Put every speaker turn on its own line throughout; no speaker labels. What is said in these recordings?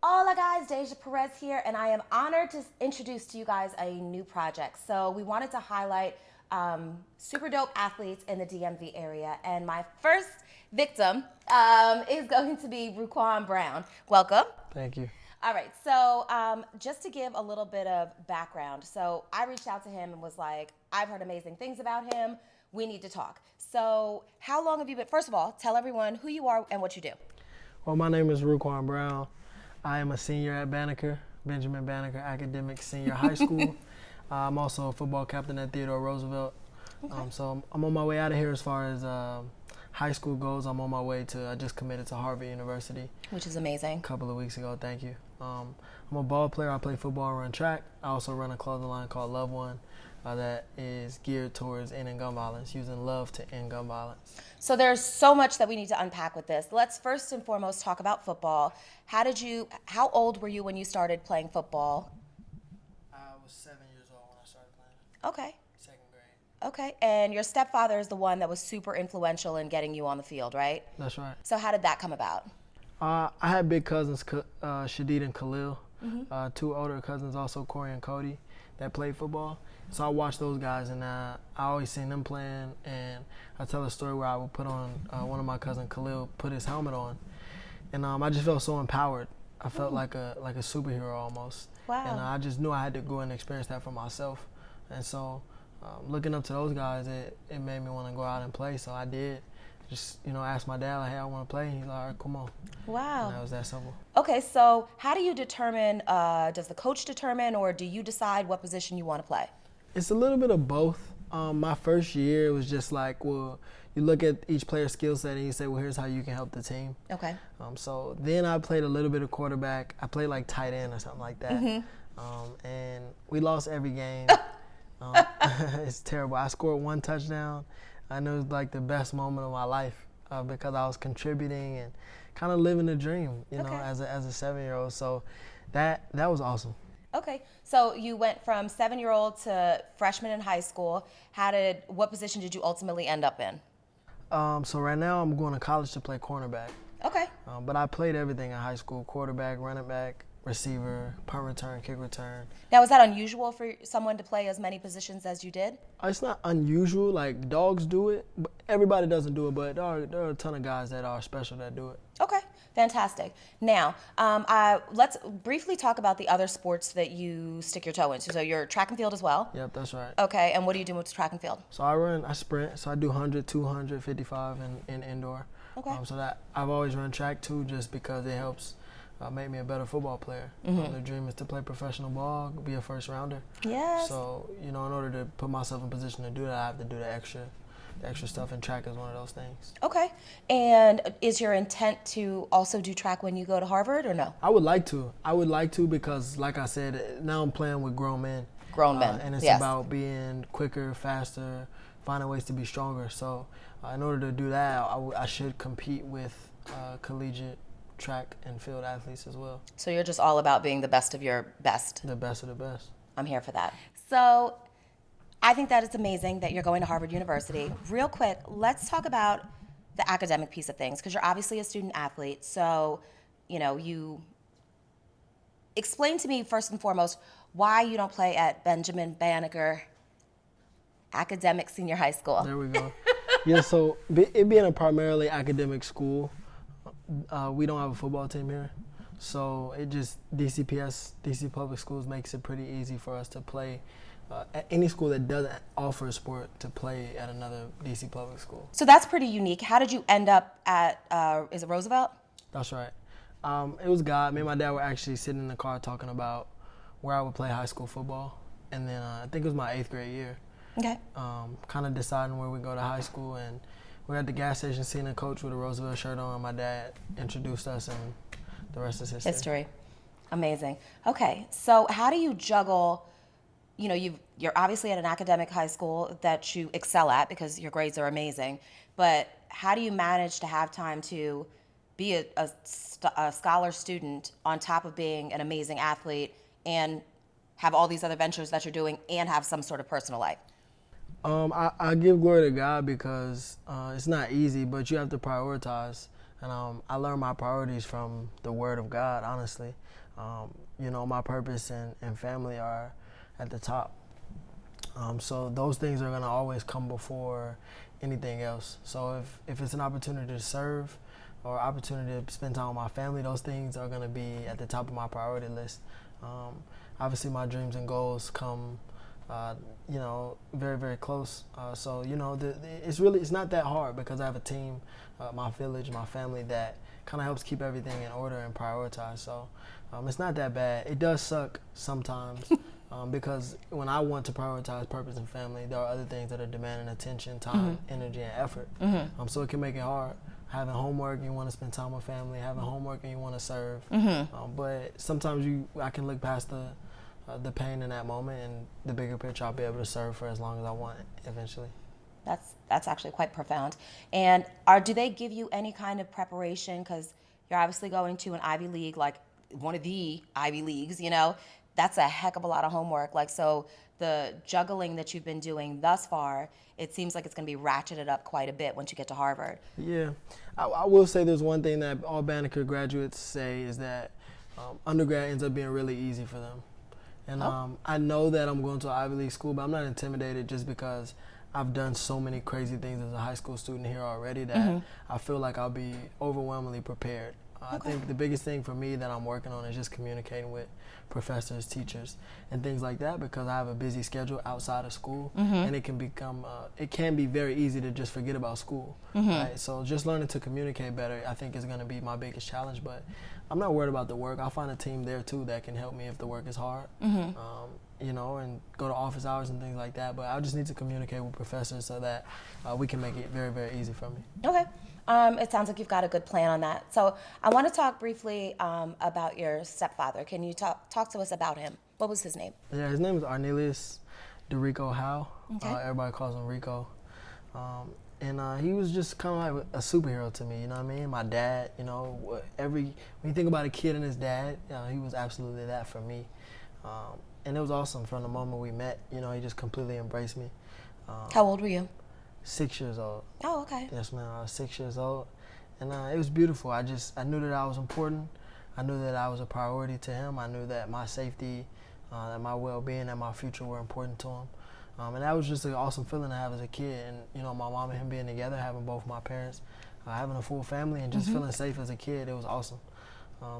Hola guys, Deja Perez here, and I am honored to introduce to you guys a new project. So we wanted to highlight super dope athletes in the DMV area, and my first victim is going to be Ruquan Brown. Welcome.
Thank you.
All right, so just to give a little bit of background, so I reached out to him and was like, I've heard amazing things about him. We need to talk. So how long have you been, first of all, tell everyone who you are and what you do.
Well, my name is Ruquan Brown. I am a senior at Banneker, Benjamin Banneker Academic Senior High School. I'm also a football captain at Theodore Roosevelt.
Okay.
So I'm on my way out of here as far as high school goes. I'm on my way to, I just committed to Harvard University.
Which is amazing.
A couple of weeks ago, thank you. I'm a ball player. I play football, run track. I also run a clothing line called Love One that is geared towards ending gun violence, using love to end gun violence.
So there's so much that we need to unpack with this. Let's first and foremost talk about football. How old were you when you started playing football?
I was 7 years old when I started playing.
Okay.
Second grade.
Okay. And your stepfather is the one that was super influential in getting you on the field, right?
That's right.
So how did that come about?
I had big cousins, Shadid and Khalil. Two older cousins, also Corey and Cody, that played football. So I watched those guys, and I always seen them playing. And I tell a story where I would put on one of my cousin Khalil put his helmet on, and I just felt so empowered. I felt like a superhero almost.
Wow.
And I just knew I had to go and experience that for myself. And so looking up to those guys, it made me want to go out and play. So I did. Just, asked my dad, like, hey, I want to play. He's like, all right, come on.
Wow.
And that was that simple.
Okay, so how do you determine, does the coach determine, or do you decide what position you want to play?
It's a little bit of both. My first year, it was just like, well, you look at each player's skill set and you say, well, here's how you can help the team.
Okay.
So then I played a little bit of quarterback. I played like tight end or something like that. And we lost every game. It's terrible. I scored one touchdown. I know it was like the best moment of my life because I was contributing and kind of living the dream, as a 7-year-old. So that was awesome.
Okay, so you went from 7-year-old to freshman in high school. What position did you ultimately end up in?
So right now I'm going to college to play cornerback.
Okay.
But I played everything in high school: quarterback, running back, receiver, punt return, kick return.
Now, is that unusual for someone to play as many positions as you did?
It's not unusual. Like, dogs do it, but everybody doesn't do it. But there are a ton of guys that are special that do it.
Okay, fantastic. Now, let's briefly talk about the other sports that you stick your toe into. So you're track and field as well?
Yep, that's right.
Okay, and what do you do with track and field?
So I sprint. So I do 100, 200, 55 in indoor.
Okay.
So that I've always run track too, just because it helps make me a better football player. The dream is to play professional ball, be a first rounder.
Yes.
So, in order to put myself in position to do that, I have to do the extra stuff, and track is one of those things.
Okay, and is your intent to also do track when you go to Harvard, or no?
I would like to because, like I said, now I'm playing with grown men.
Grown men,
and it's
yes.
about being quicker, faster, finding ways to be stronger. So in order to do that, I should compete with collegiate track and field athletes as well.
So you're just all about being the best of your best.
The best of the best.
I'm here for that. So I think that it's amazing that you're going to Harvard University. Real quick, let's talk about the academic piece of things, because you're obviously a student athlete. So, you explain to me first and foremost why you don't play at Benjamin Banneker Academic Senior High School.
There we go. Yeah, so it being a primarily academic school, we don't have a football team here. So it just, DCPS, DC Public Schools, makes it pretty easy for us to play at any school that doesn't offer a sport to play at another DC Public School.
So that's pretty unique. How did you end up at, is it Roosevelt?
That's right. It was God. Me and my dad were actually sitting in the car talking about where I would play high school football. And then I think it was my 8th grade year.
Okay.
Kind of deciding where we go to high school, and we were at the gas station seeing a coach with a Roosevelt shirt on. My dad introduced us, and the rest is history.
Amazing. Okay, so how do you juggle, you're obviously at an academic high school that you excel at because your grades are amazing, but how do you manage to have time to be a scholar student on top of being an amazing athlete and have all these other ventures that you're doing and have some sort of personal life?
I give glory to God because it's not easy, but you have to prioritize. And I learned my priorities from the Word of God, honestly. My purpose and family are at the top. So those things are going to always come before anything else. So if it's an opportunity to serve or opportunity to spend time with my family, those things are going to be at the top of my priority list. Obviously, my dreams and goals come, very, very close. It's not that hard because I have a team, my village, my family that kind of helps keep everything in order and prioritize. So it's not that bad. It does suck sometimes. Because when I want to prioritize purpose and family, there are other things that are demanding attention, time, energy, and effort. So it can make it hard. Having homework, you want to spend time with family. Having homework, and you want to serve. But sometimes I can look past the pain in that moment, and the bigger picture, I'll be able to serve for as long as I want eventually.
That's actually quite profound. And do they give you any kind of preparation? Because you're obviously going to an Ivy League, like one of the Ivy Leagues, That's a heck of a lot of homework. So the juggling that you've been doing thus far, it seems like it's going to be ratcheted up quite a bit once you get to Harvard.
Yeah. I will say there's one thing that all Banneker graduates say is that undergrad ends up being really easy for them. And I know that I'm going to an Ivy League school, but I'm not intimidated just because I've done so many crazy things as a high school student here already that I feel like I'll be overwhelmingly prepared. I think the biggest thing for me that I'm working on is just communicating with professors, teachers, and things like that because I have a busy schedule outside of school, and it can be very easy to just forget about school. Right? So just learning to communicate better, I think, is going to be my biggest challenge. But I'm not worried about the work. I'll find a team there too that can help me if the work is hard. And go to office hours and things like that. But I just need to communicate with professors so that we can make it very, very easy for me.
Okay. It sounds like you've got a good plan on that. So I want to talk briefly about your stepfather. Can you talk to us about him? What was his name?
Yeah, his name is Arnelius DeRico Howe.
Okay.
Everybody calls him Rico. And he was just kind of like a superhero to me, you know what I mean? My dad, when you think about a kid and his dad, he was absolutely that for me. And it was awesome from the moment we met. He just completely embraced me.
How old were you?
6 years old.
Oh, okay.
Yes, ma'am. I was 6 years old. And it was beautiful. I knew that I was important. I knew that I was a priority to him. I knew that my safety, that my well-being, and my future were important to him. And that was just an awesome feeling to have as a kid. And, my mom and him being together, having both my parents, having a full family, and just feeling safe as a kid, it was awesome.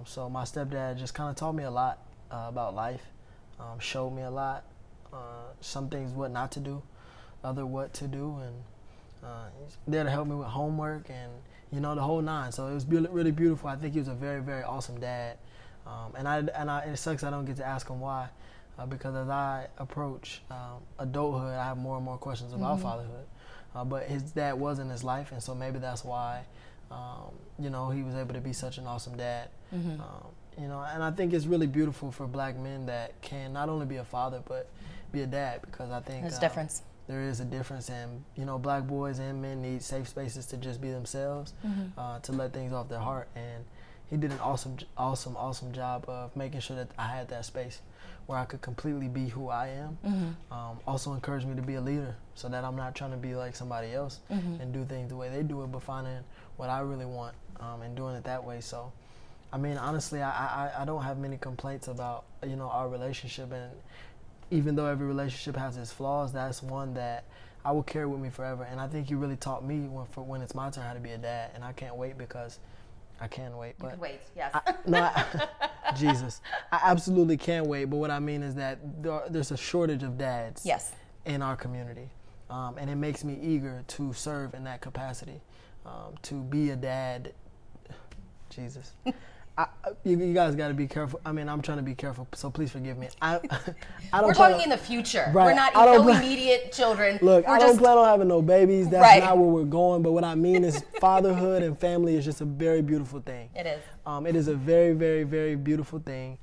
So my stepdad just kind of taught me a lot about life, showed me a lot, some things what not to do, other what to do, and he's there to help me with homework and, the whole nine. So it was really beautiful. I think he was a very, very awesome dad. And it sucks I don't get to ask him why, because as I approach adulthood, I have more and more questions about fatherhood. But his dad was in his life, and so maybe that's why, he was able to be such an awesome dad. And I think it's really beautiful for black men that can not only be a father, but be a dad, because I think
There's a difference.
There is a difference, and black boys and men need safe spaces to just be themselves, to let things off their heart. And he did an awesome job of making sure that I had that space where I could completely be who I am. Also encouraged me to be a leader, so that I'm not trying to be like somebody else and do things the way they do it, but finding what I really want and doing it that way. So, I mean, honestly, I don't have many complaints about our relationship, and even though every relationship has its flaws, that's one that I will carry with me forever. And I think he really taught me when it's my turn how to be a dad. And I can't wait, because I can wait. But
You can wait, yes.
Jesus. I absolutely can't wait. But what I mean is that there's a shortage of dads
Yes.
in our community. And it makes me eager to serve in that capacity, to be a dad. Jesus. You guys got to be careful. I mean, I'm trying to be careful, so please forgive me. I don't.
We're talking in the future.
Right.
We're not immediate children.
Look, I don't plan on having no babies. That's
Right.
not where we're going. But what I mean is, fatherhood and family is just a very beautiful thing.
It is.
It is a very, very, very beautiful thing.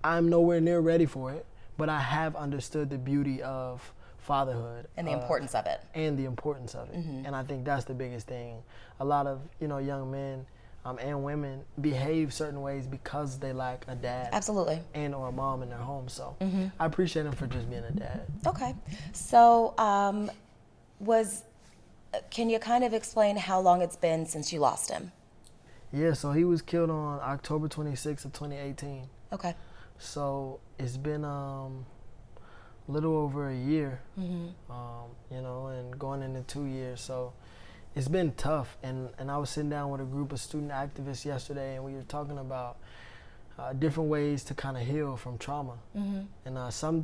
I'm nowhere near ready for it, but I have understood the beauty of fatherhood
And the importance of it.
and the importance of it. And I think that's the biggest thing. A lot of young men and women behave certain ways because they lack a dad
Absolutely.
and or a mom in their home. So I appreciate him for just being a dad.
Okay. So, can you kind of explain how long it's been since you lost him?
Yeah, so he was killed on October 26th of 2018.
Okay.
So it's been a little over a year, you know, and going into 2 years. So it's been tough. And I was sitting down with a group of student activists yesterday, and we were talking about different ways to kind of heal from trauma. And some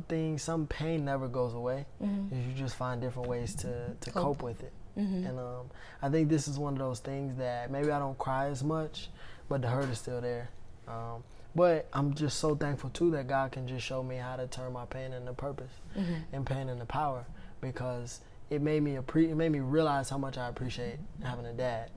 pain never goes away. You just find different ways to cope with it. And I think this is one of those things that maybe I don't cry as much, but the hurt is still there. But I'm just so thankful too that God can just show me how to turn my pain into purpose and pain into power, because it made me realize how much I appreciate having a dad.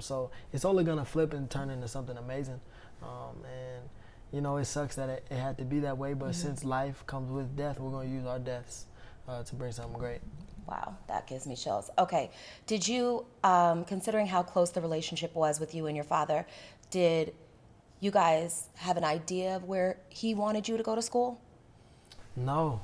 So it's only gonna flip and turn into something amazing. And you know, it sucks that it had to be that way, but since life comes with death, we're gonna use our deaths to bring something great.
Wow, that gives me chills. Okay, did you, considering how close the relationship was with you and your father, did you guys have an idea of where he wanted you to go to school?
No.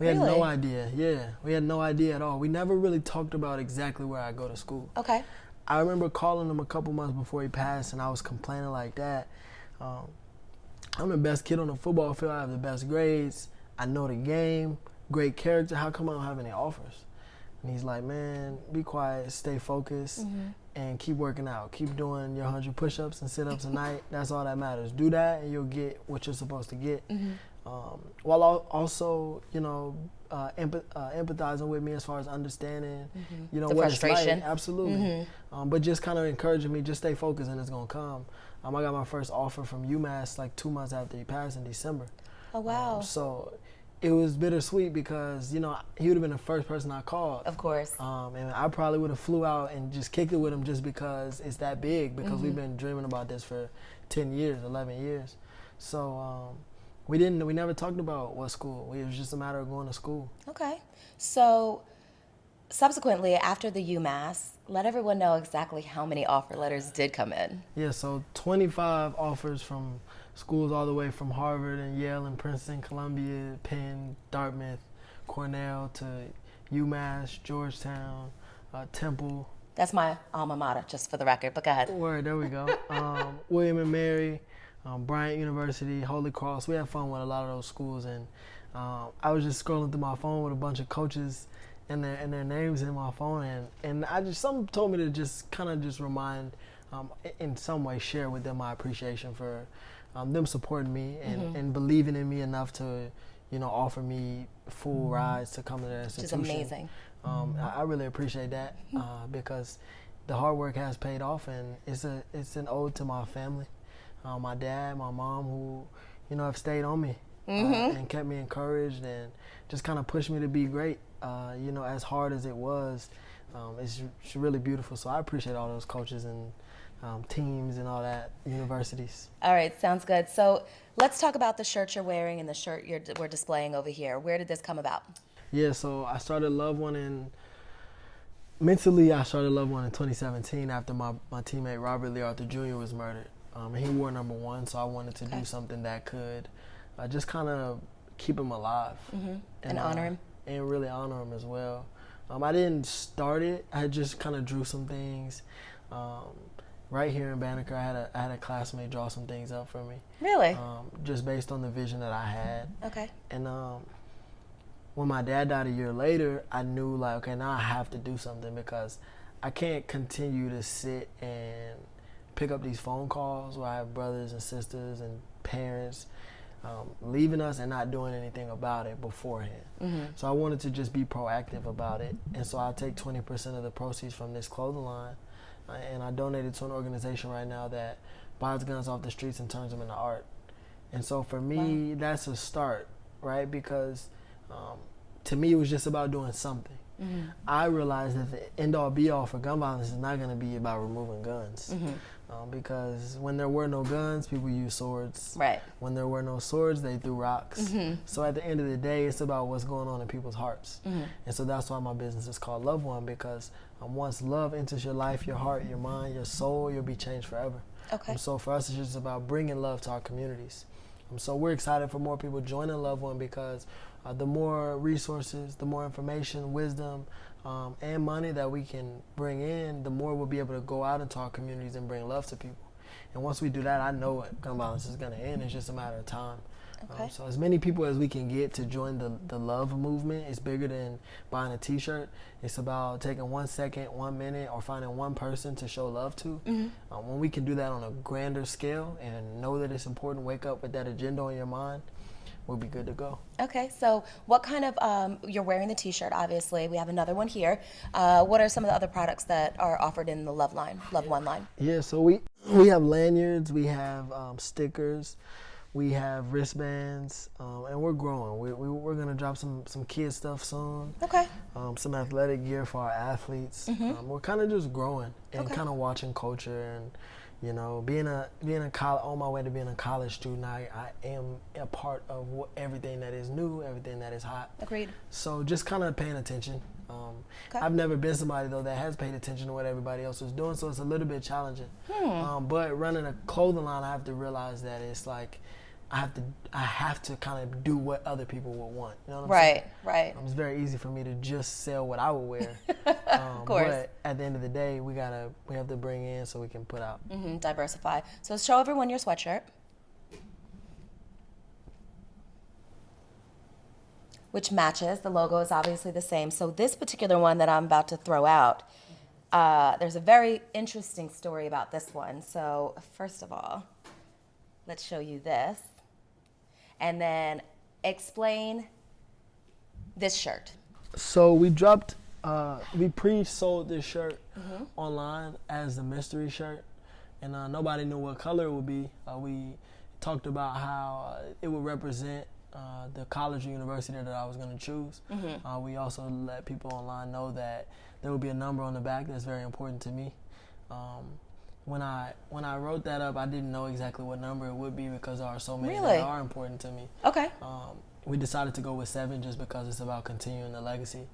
We had
Really?
no idea. Yeah, we had no idea at all. We never really talked about exactly where I go to school.
Okay.
I remember calling him a couple months before he passed, and I was complaining like that. I'm the best kid on the football field. I have the best grades. I know the game. Great character. How come I don't have any offers? And he's like, man, be quiet, stay focused, and keep working out. Keep doing your 100 push-ups and sit-ups a night. That's all that matters. Do that, and you'll get what you're supposed to get. While also, you know, empathizing with me as far as understanding, you know,
The
what
frustration.
it's like. Absolutely. But just kind of encouraging me, just stay focused and it's going to come. I got my first offer from UMass like 2 months after he passed in December.
Oh, wow.
So it was bittersweet because, you know, he would have been the first person I called.
Of course.
And I probably would have flew out and just kicked it with him just because it's that big, because we've been dreaming about this for 10 years, 11 years. So we never talked about what school. It was just a matter of going to school.
Okay. So subsequently, after the UMass, let everyone know exactly how many offer letters did come in.
Yeah, so 25 offers from schools all the way from Harvard and Yale and Princeton, Columbia, Penn, Dartmouth, Cornell, to UMass, Georgetown, Temple.
That's my alma mater, just for the record, but go ahead.
Word, there we go. William and Mary, Bryant University, Holy Cross. We had fun with a lot of those schools, and I was just scrolling through my phone with a bunch of coaches and their names in my phone, and something told me to just kind of just remind, in some way, share with them my appreciation for them supporting me and believing in me enough to, you know, offer me full rides to come to their institution.
Which is amazing.
I really appreciate that because the hard work has paid off, and it's an ode to my family, my dad, my mom, who, you know, have stayed on me and kept me encouraged and just kind of pushed me to be great. You know, as hard as it was, it's really beautiful. So I appreciate all those coaches and teams and all that, universities.
All right, sounds good. So let's talk about the shirt you're wearing and the shirt we're displaying over here. Where did this come about?
Yeah, so I started Love One mentally I started Love One in 2017 after my teammate Robert Lee Arthur Jr. was murdered. And he wore number 1, so I wanted to do something that could just kind of keep him alive.
And honor him.
And really honor him as well. I didn't start it. I just kind of drew some things. Right here in Banneker, I had a classmate draw some things up for me.
Really?
Just based on the vision that I had.
Okay.
And when my dad died a year later, I knew, like, okay, now I have to do something, because I can't continue to sit and pick up these phone calls where I have brothers and sisters and parents leaving us and not doing anything about it beforehand. So I wanted to just be proactive about it. And so I take 20% of the proceeds from this clothing line and I donate it to an organization right now that buys guns off the streets and turns them into art. And so for me, that's a start, right? Because to me, it was just about doing something. I realized that the end-all be-all for gun violence is not going to be about removing guns. Because when there were no guns, people used swords.
Right.
When there were no swords, they threw rocks. So at the end of the day, it's about what's going on in people's hearts. And so that's why my business is called Love One, because once love enters your life, your heart, your mind, your soul, you'll be changed forever.
Okay.
So for us, it's just about bringing love to our communities. So we're excited for more people joining Love One, because the more resources, the more information, wisdom, and money that we can bring in, the more we'll be able to go out into our communities and bring love to people. And once we do that, I know gun violence is going to end. It's just a matter of time.
Okay.
So as many people as we can get to join the love movement is bigger than buying a t-shirt. It's about taking 1 second, 1 minute, or finding one person to show love to. When we can do that on a grander scale and know that it's important, wake up with that agenda on your mind, we'll be good to go.
Okay, so what kind of, you're wearing the t-shirt, obviously. We have another one here. What are some of the other products that are offered in the Love line, Love One line?
Yeah, so we have lanyards, we have stickers, we have wristbands, and we're growing. We're gonna drop some kid stuff soon.
Okay.
Some athletic gear for our athletes. We're kind of just growing and kind of watching culture and, you know, being a on my way to being a college student. I am a part of everything that is new, everything that is hot.
Agreed.
So just kind of paying attention.
Okay.
I've never been somebody though that has paid attention to what everybody else is doing, so it's a little bit challenging. But running a clothing line, I have to realize that it's like I have to kind of do what other people would want. You know what I'm saying?
Right.
It's very easy for me to just sell what I would wear.
Of course.
But at the end of the day, we have to bring in so we can put out.
Diversify. So show everyone your sweatshirt, which matches. The logo is obviously the same. So this particular one that I'm about to throw out, there's a very interesting story about this one. So first of all, let's show you this. And then explain this shirt.
So we pre-sold this shirt online as the mystery shirt, and nobody knew what color it would be. We talked about how it would represent the college or university that I was going to choose. We also let people online know that there would be a number on the back that's very important to me. When I wrote that up, I didn't know exactly what number it would be because there are so many that are important to me.
Okay.
We decided to go with 7 just because it's about continuing the legacy.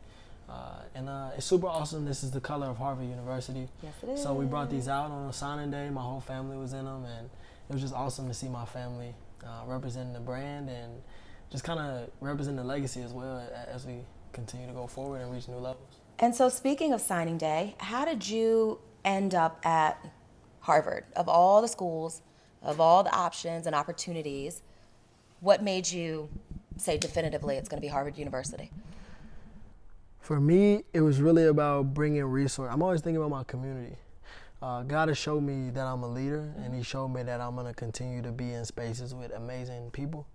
And it's super awesome. This is the color of Harvard University.
Yes, it is.
So we brought these out on a signing day. My whole family was in them, and it was just awesome to see my family representing the brand and just kind of representing the legacy as well as we continue to go forward and reach new levels.
And so speaking of signing day, how did you end up at Harvard? Of all the schools, of all the options and opportunities, what made you say definitively it's going to be Harvard University?
For me, it was really about bringing resource. I'm always thinking about my community. God has showed me that I'm a leader, and He showed me that I'm going to continue to be in spaces with amazing people.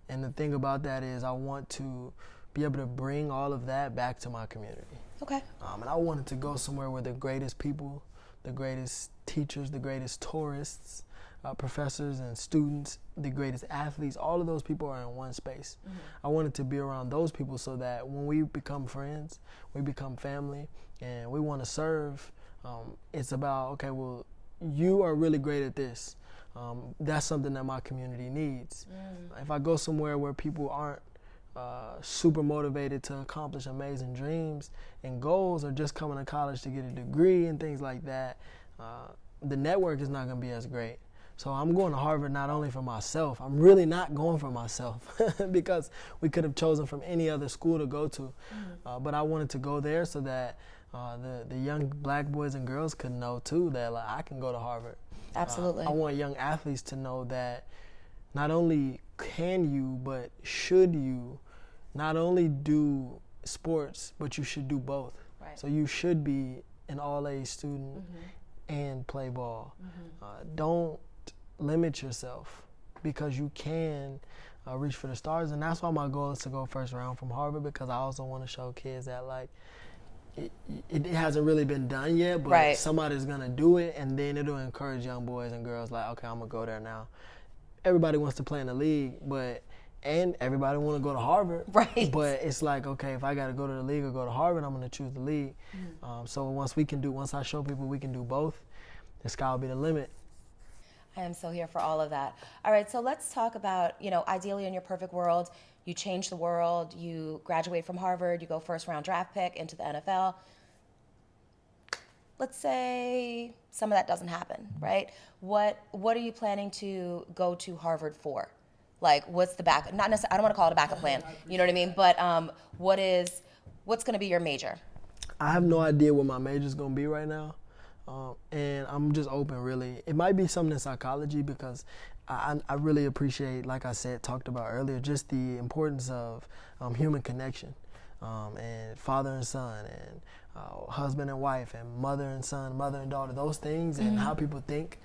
And the thing about that is I want to be able to bring all of that back to my community.
Okay.
And I wanted to go somewhere where the greatest people, the greatest teachers, the greatest tourists, professors and students, the greatest athletes, all of those people are in one space. I wanted to be around those people so that when we become friends, we become family, and we want to serve, it's about, okay, well, you are really great at this. That's something that my community needs. If I go somewhere where people aren't super motivated to accomplish amazing dreams and goals, or just coming to college to get a degree and things like that, the network is not going to be as great. So I'm going to Harvard not only for myself. I'm really not going for myself because we could have chosen from any other school to go to. But I wanted to go there so that the young black boys and girls could know too that like, I can go to Harvard.
Absolutely.
I want young athletes to know that not only can you, but should you not only do sports, but you should do both.
Right.
So you should be an all-A student and play ball. Don't limit yourself because you can reach for the stars. And that's why my goal is to go first round from Harvard, because I also want to show kids that like it hasn't really been done yet, but somebody's going to do it, and then it'll encourage young boys and girls like, okay, I'm going to go there now. Everybody wants to play in the league, and everybody want to go to Harvard.
Right.
But it's like, okay, if I got to go to the league or go to Harvard, I'm going to choose the league. So once I show people we can do both, the sky will be the limit.
I am so here for all of that. All right, so let's talk about, ideally in your perfect world, you change the world, you graduate from Harvard, you go first round draft pick into the NFL. Let's say some of that doesn't happen, right? What are you planning to go to Harvard for? Like, what's the back? Not necessarily. I don't want to call it a backup plan. You know what I mean? But what's going to be your major?
I have no idea what my major is going to be right now. And I'm just open, really. It might be something in psychology because I really appreciate, like I said, talked about earlier, just the importance of human connection, and father and son, and husband and wife, and mother and son, mother and daughter, those things, and how people think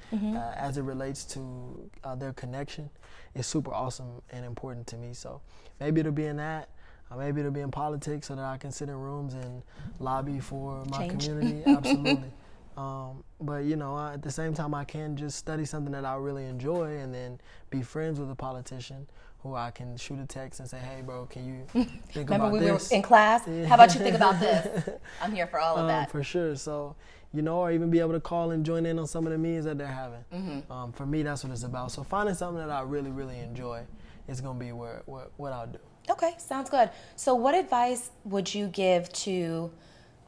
as it relates to their connection is super awesome and important to me. So maybe it'll be in that. Maybe it'll be in politics so that I can sit in rooms and lobby for my community. Absolutely. But, you know, at the same time, I can just study something that I really enjoy and then be friends with a politician who I can shoot a text and say, hey, bro, can you think
Remember
about
we
this?
were in class? How about you think about this? I'm here for all of that.
For sure. So, you know, or even be able to call and join in on some of the meetings that they're having. For me, that's what it's about. So finding something that I really, really enjoy is going to be what I'll do.
Okay, sounds good. So what advice would you give to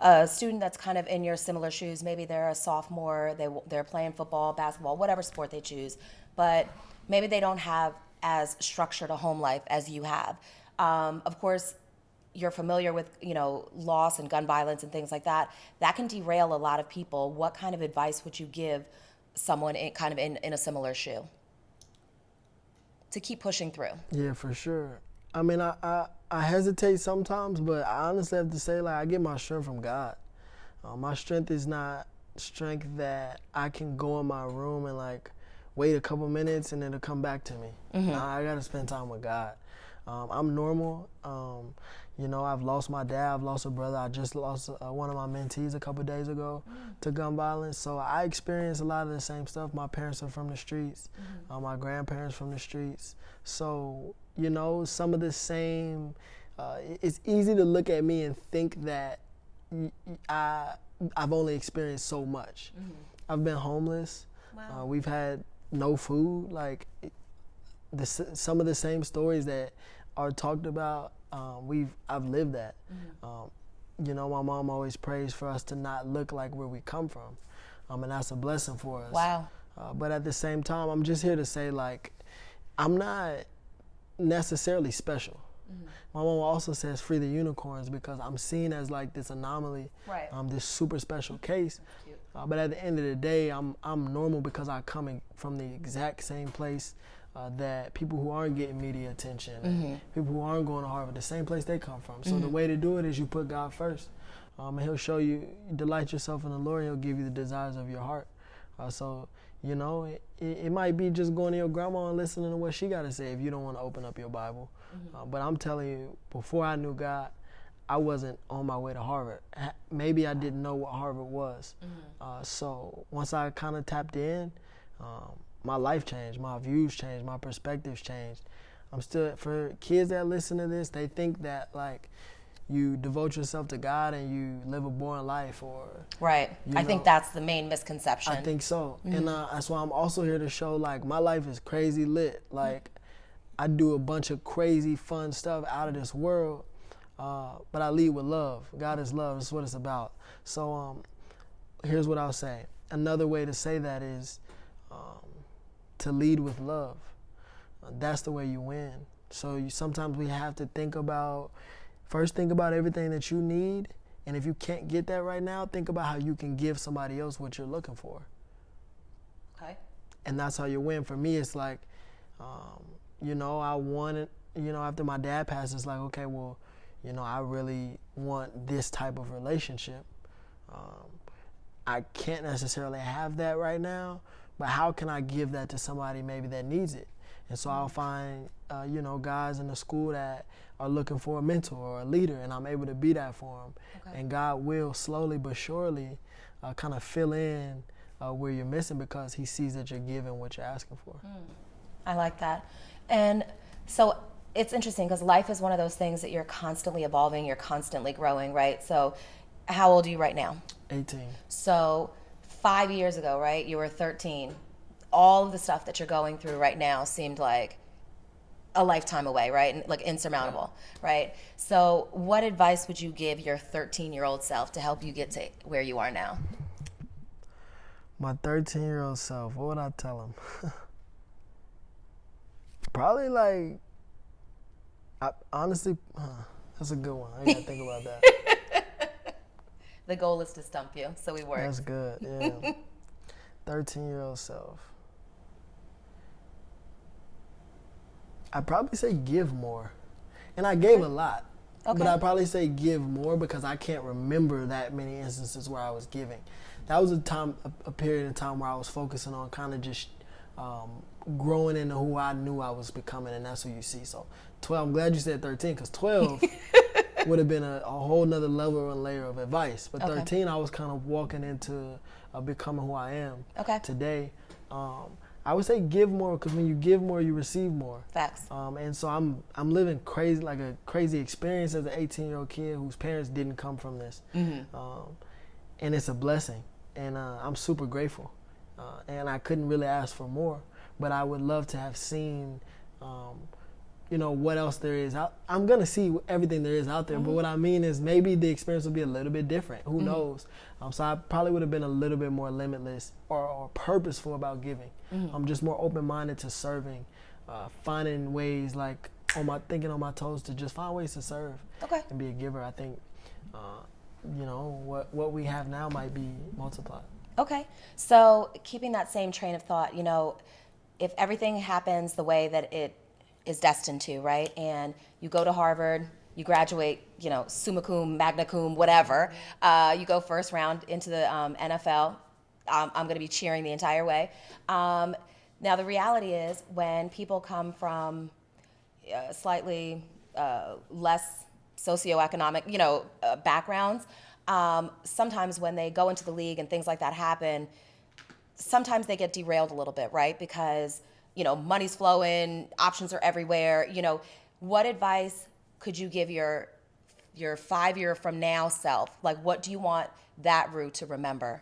a student that's kind of in your similar shoes? Maybe they're a sophomore, they're playing football, basketball, whatever sport they choose, but maybe they don't have as structured a home life as you have. Of course, you're familiar with, you know, loss and gun violence and things like that. That can derail a lot of people. What kind of advice would you give someone in a similar shoe to keep pushing through?
Yeah, for sure. I mean, I hesitate sometimes, but I honestly have to say, like, I get my strength from God. My strength is not strength that I can go in my room and, like, wait a couple minutes and it'll come back to me. I got to spend time with God. I'm normal. You know, I've lost my dad. I've lost a brother. I just lost one of my mentees a couple days ago to gun violence. So I experience a lot of the same stuff. My parents are from the streets. My grandparents from the streets. So, you know, some of the same, it's easy to look at me and think that I've only experienced so much. I've been homeless.
Wow.
We've had no food. Like, some of the same stories that are talked about, I've lived that. You know, my mom always prays for us to not look like where we come from, and that's a blessing for us.
Wow.
But at the same time, I'm just here to say, like, I'm not necessarily special. My mom also says free the unicorns because I'm seen as like this anomaly,
Right.
This super special case. But at the end of the day, I'm normal because I come from the exact same place that people who aren't getting media attention, and people who aren't going to Harvard, the same place they come from. So the way to do it is you put God first, and He'll show you, delight yourself in the Lord, and He'll give you the desires of your heart. So, you know, it might be just going to your grandma and listening to what she got to say if you don't want to open up your Bible. But I'm telling you, before I knew God, I wasn't on my way to Harvard. Maybe I didn't know what Harvard was. So once I kind of tapped in, my life changed, my views changed, my perspectives changed. For kids that listen to this, they think that, like, you devote yourself to God and you live a boring life, or
Right. I think that's the main misconception.
I think so. And that's why I'm also here to show, like, my life is crazy lit. Like, I do a bunch of crazy fun stuff out of this world, but I lead with love. God is love. That's what it's about. So here's what I'll say. Another way to say that is to lead with love. That's the way you win. So sometimes we have to think about everything that you need, and if you can't get that right now, think about how you can give somebody else what you're looking for.
Okay.
And that's how you win. For me, it's like, you know, I wanted, you know, after my dad passed, it's like, okay, well, you know, I really want this type of relationship. I can't necessarily have that right now, but how can I give that to somebody maybe that needs it? And so I'll find, you know, guys in the school that are looking for a mentor or a leader, and I'm able to be that for them. Okay. And God will slowly but surely kind of fill in where you're missing because He sees that you're giving what you're asking for.
I like that. And so it's interesting because life is one of those things that you're constantly evolving, you're constantly growing, right? So how old are you right now?
18.
So 5 years ago, right, you were 13. All of the stuff that you're going through right now seemed like a lifetime away, right? And like insurmountable, right? So what advice would you give your 13-year-old self to help you get to where you are now?
My 13-year-old self, what would I tell him? Probably like, honestly, that's a good one. I gotta think about that.
The goal is to stump you, so we work.
That's good. Yeah. 13-year-old self. I'd probably say give more. And I gave a lot.
Okay.
But I'd probably say give more because I can't remember that many instances where I was giving. That was a period of time where I was focusing on kind of just growing into who I knew I was becoming, and that's who you see. So 12, I'm glad you said 13 because 12 would have been a whole nother level and layer of advice. But 13, I was kind of walking into becoming who I am today. I would say give more because when you give more, you receive more.
Facts.
And so I'm living crazy, like a crazy experience as an 18-year-old kid whose parents didn't come from this. And it's a blessing. And I'm super grateful. And I couldn't really ask for more. But I would love to have seen, what else there is. I'm going to see everything there is out there. But what I mean is maybe the experience will be a little bit different. Who knows? So I probably would have been a little bit more limitless or purposeful about giving. I'm just more open-minded to serving, finding ways like thinking on my toes to just find ways to serve and be a giver. I think, what we have now might be multiplied.
Okay. So keeping that same train of thought, if everything happens the way that it is destined to, right? And you go to Harvard, you graduate, summa cum, magna cum, whatever. You go first round into the NFL. I'm going to be cheering the entire way. Now, the reality is when people come from slightly less socioeconomic, backgrounds, sometimes when they go into the league and things like that happen, sometimes they get derailed a little bit, right? Because, money's flowing, options are everywhere. What advice could you give your 5-year from now self? Like, what do you want that Rue to remember?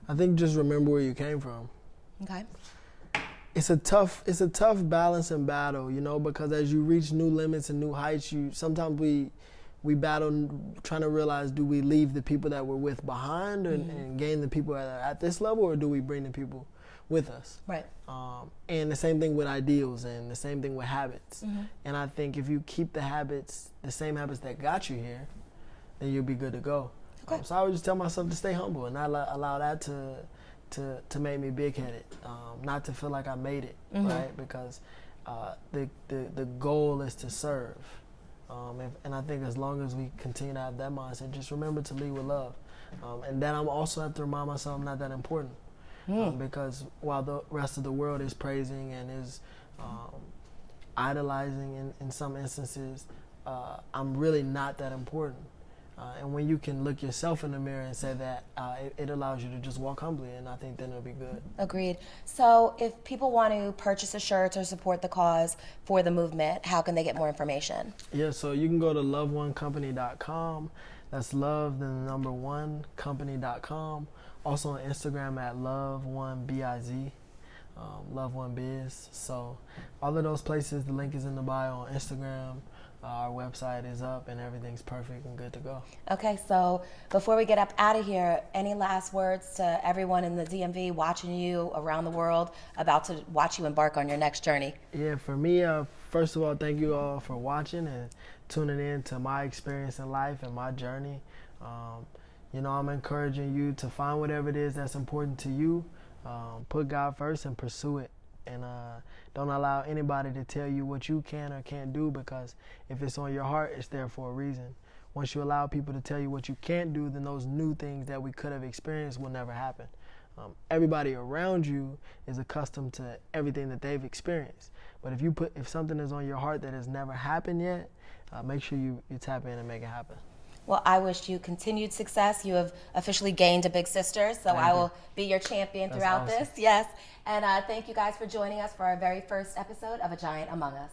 I think just remember where you came from.
Okay.
It's a tough balance and battle, because as you reach new limits and new heights, sometimes we battle trying to realize, do we leave the people that we're with behind and gain the people that are at this level, or do we bring the people with us?
Right.
And the same thing with ideals and the same thing with habits. And I think if you keep the same habits that got you here, then you'll be good to go.
Okay.
So I would just tell myself to stay humble and not allow that to make me big-headed, not to feel like I made it, right? Because the goal is to serve. And I think as long as we continue to have that mindset, just remember to lead with love. And then I'm also have to remind myself I'm not that important. Because while the rest of the world is praising and is idolizing in some instances, I'm really not that important. And when you can look yourself in the mirror and say that, it allows you to just walk humbly, and I think then it'll be good.
Agreed. So if people want to purchase a shirt or support the cause for the movement, how can they get more information?
Yeah, so you can go to loveonecompany.com. That's love, then the number 1, company.com. Also on Instagram at love1biz, love1biz. So all of those places, the link is in the bio on Instagram. Our website is up and everything's perfect and good to go.
Okay, so before we get up out of here, any last words to everyone in the DMV watching you around the world, about to watch you embark on your next journey?
Yeah, for me, first of all, thank you all for watching and tuning in to my experience in life and my journey. I'm encouraging you to find whatever it is that's important to you. Put God first and pursue it. And don't allow anybody to tell you what you can or can't do, because if it's on your heart, it's there for a reason. Once you allow people to tell you what you can't do, then those new things that we could have experienced will never happen. Everybody around you is accustomed to everything that they've experienced. But if something is on your heart that has never happened yet, make sure you tap in and make it happen.
Well, I wish you continued success. You have officially gained a big sister, so I will be your champion throughout this. Yes. And thank you guys for joining us for our very first episode of A Giant Among Us.